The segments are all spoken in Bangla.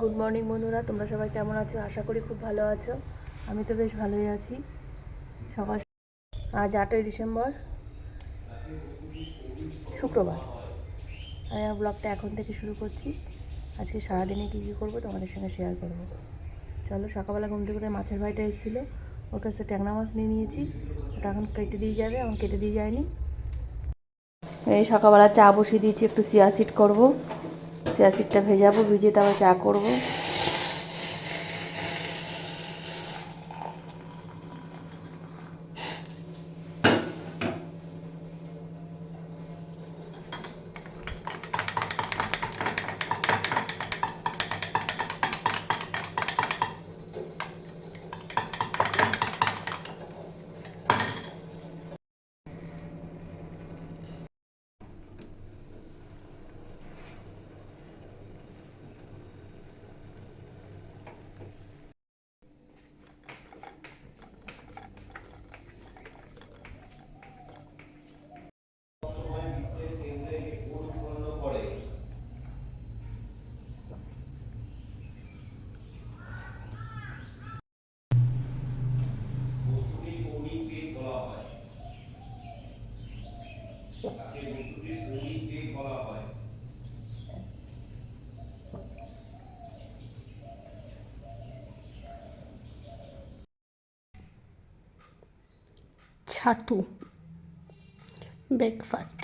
গুড মর্নিং বন্ধুরা, তোমরা সবাই কেমন আছো? আশা করি খুব ভালো আছো। আমি তো বেশ ভালোই আছি। সকাল আজ 8ই ডিসেম্বর, শুক্রবার। আমি আমার ব্লগটা এখন থেকে শুরু করছি। আজকে সারাদিনে কী কী করবো তোমাদের সঙ্গে শেয়ার করবো। চলো, সকালবেলা ঘুম থেকে মাছের ভাইটা এসেছিলো, ওর কাছে ট্যাংরা মাছ নিয়ে নিয়েছি। ওটা এখন কেটে দিয়ে যাবে, এখন কেটে দিয়ে যায়নি। এই সকালবেলা চা বসিয়ে দিয়েছি, একটু চিয়া সিড করবো। চিয়া সিডটা ভেজাবো, ভিজে তারপর চা করবো। ছাতু ব্রেকফাস্ট।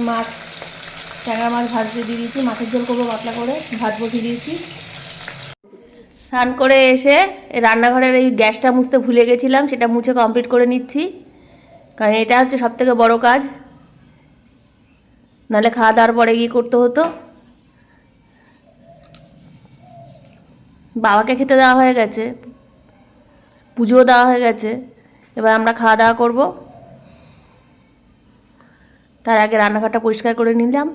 মাছ, ট্যাংরা মাছ ভাজতে দিয়ে দিয়েছি। মাছের ঝোল করবো পাতলা করে, ভাত বসিয়ে দিয়েছি। স্নান করে এসে রান্নাঘরের এই গ্যাসটা মুছতে ভুলে গেছিলাম, সেটা মুছে কমপ্লিট করে নিচ্ছি, কারণ এটা হচ্ছে সবথেকে বড় কাজ। নাহলে খাওয়া দাওয়ার পরে গিয়ে করতে হতো। বাবাকে খেতে দেওয়া হয়ে গেছে, পুজোও দেওয়া হয়ে গেছে, এবার আমরা খাওয়া দাওয়া করব। তার আগে রান্নাঘরটা পরিষ্কার করে নিলাম।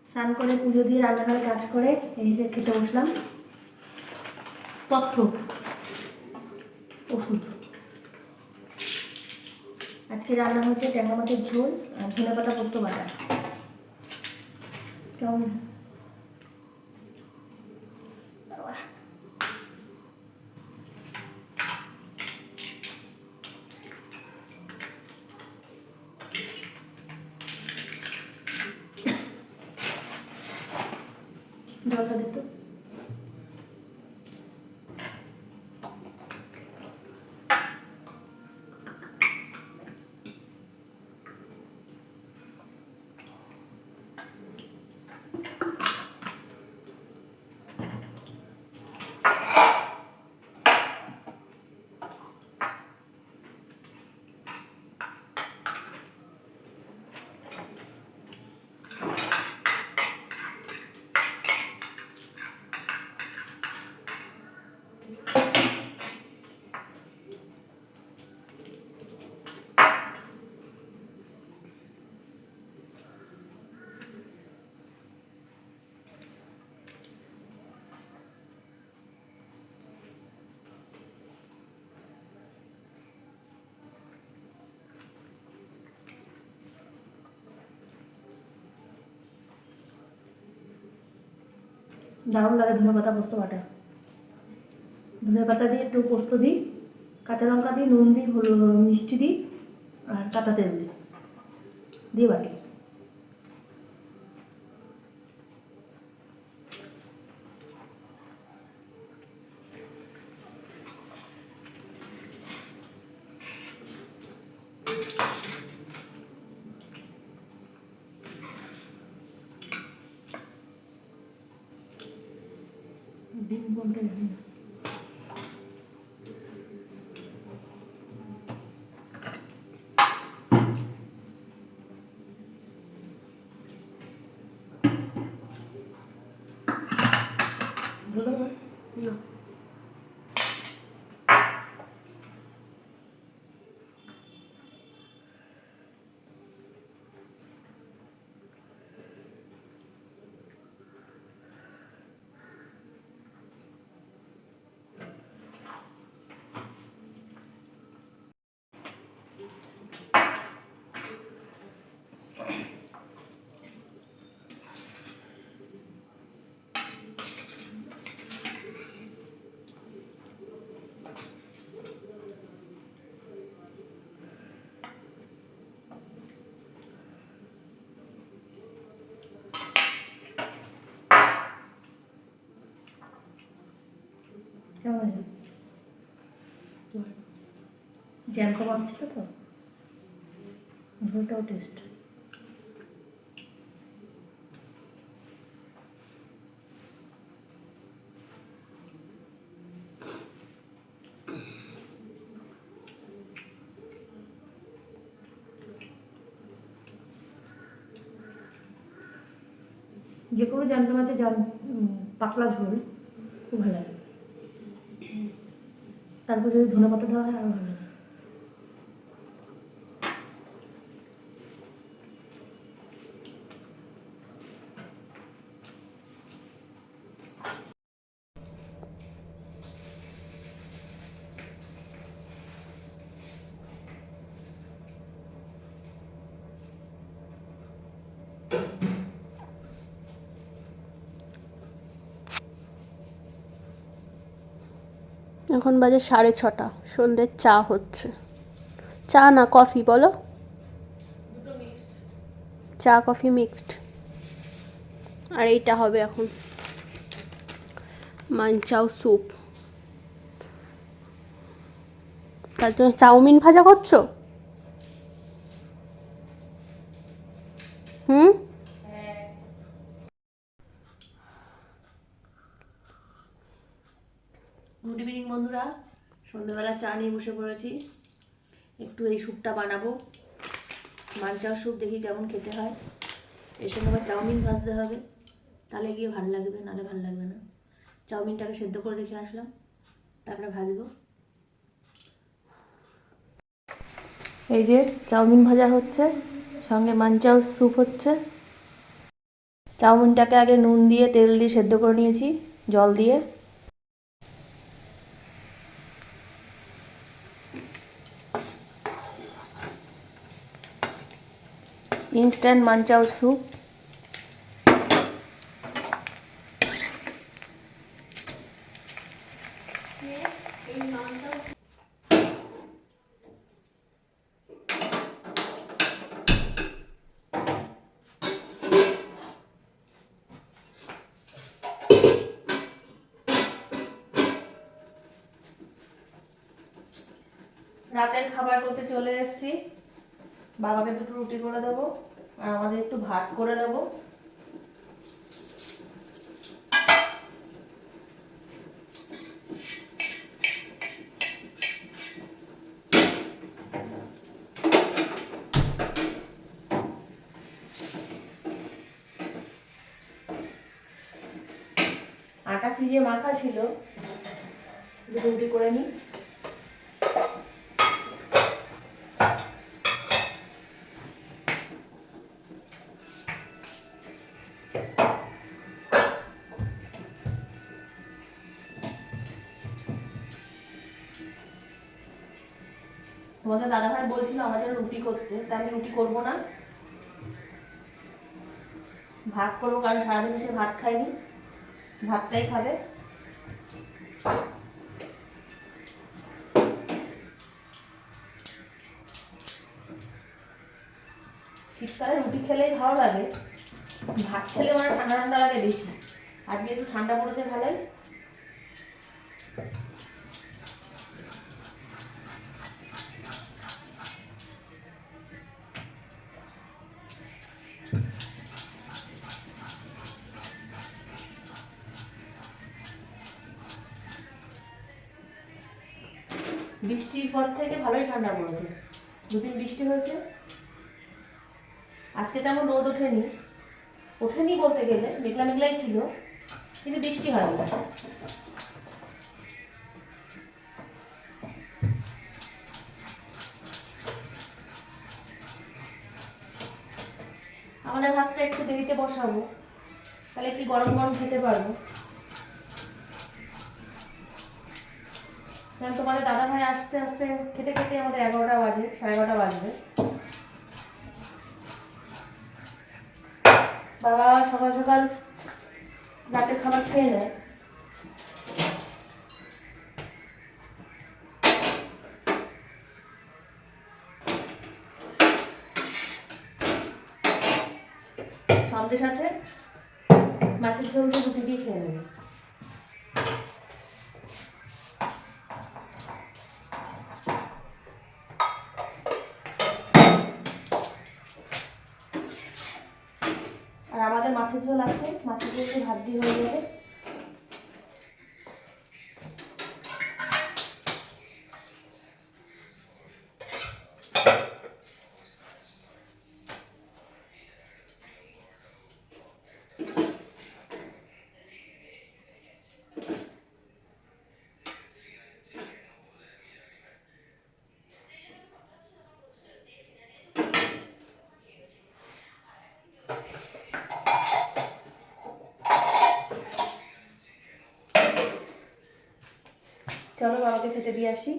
স্নান করে পুজো দিয়ে রান্নাঘরে কাজ করে এই যে খেতে বসলাম। তথ্য ওষুধ। আজকে রান্না হচ্ছে ট্যাংরা মাছের ঝোল আর ধনেপাতা পোস্ত বাটা। কেমন জলটা দিত। দারুণ লাগে ধনেপাতা পোস্ত বাটা। ধনেপাতা দিয়ে একটু পোস্ত দিই, কাঁচা লঙ্কা দিই, নুন দিই, মিষ্টি দিই আর কাঁচা তেল দিই, দিয়ে বাটি। ডিম বলতে কেমন আছে? জ্যান্ত মাছ ছিল তো, ঝোলটাও টেস্ট। যে কোনো জ্যান্ত মাছের পাতলা ঝোল খুব ভালো লাগে। তারপর যদি ধনেপাতা দেওয়া হয় আরও ভালো লাগে। এখন বাজে 6:30, সন্ধ্যের চা হচ্ছে। চা না কফি বলো? চা কফি মিক্সড। আর এইটা হবে এখন মানচাও স্যুপ। তার জন্য চাউমিন ভাজা করছো? হুম, গুড ইভিনিং বন্ধুরা, সন্ধ্যেবেলা চা নিয়ে বসে পড়েছি। একটু এই স্যুপটা বানাবো, মাঞ্চার স্যুপ, দেখি কেমন খেতে হয়। এর সঙ্গে আবার চাউমিন ভাজতে হবে, তাহলে গিয়ে ভালো লাগবে, নাহলে ভালো লাগবে না। চাউমিনটাকে সেদ্ধ করে রেখে আসলাম, তারপরে ভাজবো। এই যে চাউমিন ভাজা হচ্ছে, সঙ্গে মাঞ্চাও স্যুপ হচ্ছে। চাউমিনটাকে আগে নুন দিয়ে তেল দিয়ে সেদ্ধ করে নিয়েছি জল দিয়ে। Instant manchow soup. রাতের খাবার করতে চলে এসেছি। বাবাকে দুটো রুটি করে দেবো আর আমাদের একটু ভাত করে দেবো। আটা ফ্রিজে মাখা ছিল, দুটো রুটি করে নিই। তোমাদের দাদাভাই বলছিল আমার জন্য রুটি করতে, তাই আমি রুটি করবো না, ভাত করবো, কারণ সারাদিন সে ভাত খায়নি, ভাতটাই খাবে। শীতকালে রুটি খেলেই ভালো লাগে, ভাত খেলে আমার ঠান্ডা ঠান্ডা লাগে বেশি। আজকে একটু ঠান্ডা পড়েছে ভালোই। বৃষ্টির পর থেকে ভালোই ঠান্ডা পড়েছে, দুদিন বৃষ্টি হয়েছে। আজকে তেমন রোদ ওঠেনি, ওঠেনি বলতে গেলে মেঘলা মেঘলাই ছিল, কিন্তু বৃষ্টি হয়নি। আমাদের ভাতটা একটু দেরিতে বসাবো, তাহলে কি গরম গরম খেতে পারবো। কারণ তোমাদের দাদা ভাই আস্তে আস্তে খেতে খেতে আমাদের 11টা বাজে, 11:30 বাজবে। বাবা সকাল সকাল রাতের খাবার খেয়ে নেয়। সন্দেশ আছে, মাছের ঝোল দিয়ে রুটি দিয়ে খেয়ে নেবে। আর আমাদের মাছের ঝোল আছে, মাছের ঝোলকে ভাত দিয়ে হয়ে যাবে। চলো বাবাকে খেতে দিয়ে আসি।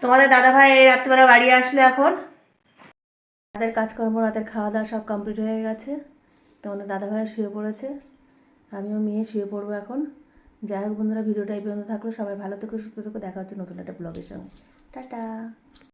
তোমাদের দাদাভাই এই রাত্রিবেলা বাড়ি আসলে এখন রাতের কাজকর্ম, রাতের খাওয়া দাওয়া সব কমপ্লিট হয়ে গেছে। তোমাদের দাদাভাই শুয়ে পড়েছে, আমিও মেয়ে শুয়ে পড়বো এখন। যাই হোক বন্ধুরা, ভিডিওটা এই পর্যন্ত থাকলো। সবাই ভালো থেকো, সুস্থ থেকো, দেখা হচ্ছে নতুন একটা ব্লগের সঙ্গে। টাটা।